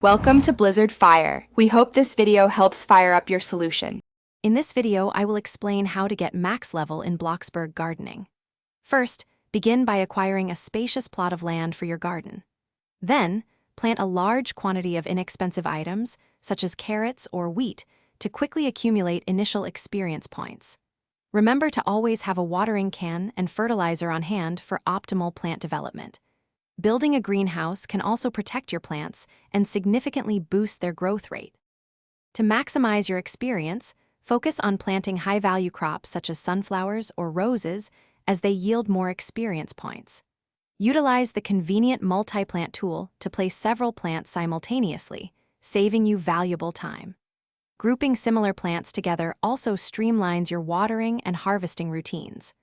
Welcome to Blizzard Fire. We hope this video helps fire up your solution. In this video, I will explain how to get max level in Bloxburg gardening. First, begin by acquiring a spacious plot of land for your garden. Then, plant a large quantity of inexpensive items, such as carrots or wheat, to quickly accumulate initial experience points. Remember to always have a watering can and fertilizer on hand for optimal plant development. Building a greenhouse can also protect your plants and significantly boost their growth rate. To maximize your experience, focus on planting high-value crops such as sunflowers or roses as they yield more experience points. Utilize the convenient multi-plant tool to place several plants simultaneously, saving you valuable time. Grouping similar plants together also streamlines your watering and harvesting routines.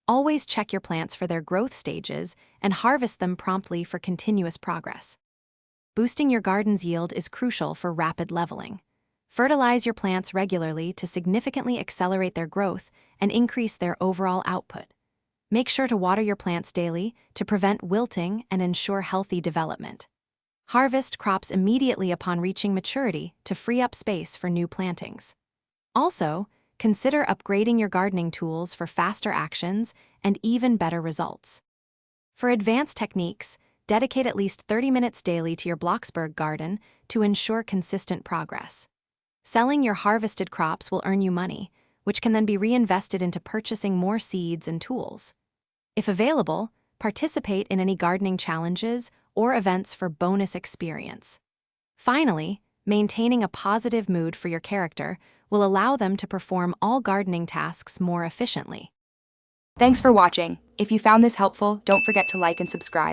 Always check your plants for their growth stages and harvest them promptly for continuous progress. Boosting your garden's yield is crucial for rapid leveling. Fertilize your plants regularly to significantly accelerate their growth and increase their overall output. Make sure to water your plants daily to prevent wilting and ensure healthy development. Harvest crops immediately upon reaching maturity to free up space for new plantings. Also, consider upgrading your gardening tools for faster actions and even better results. For advanced techniques, dedicate at least 30 minutes daily to your Bloxburg garden to ensure consistent progress. Selling your harvested crops will earn you money, which can then be reinvested into purchasing more seeds and tools. If available, participate in any gardening challenges or events for bonus experience. Finally, maintaining a positive mood for your character will allow them to perform all gardening tasks more efficiently. Thanks for watching. If you found this helpful, don't forget to like and subscribe.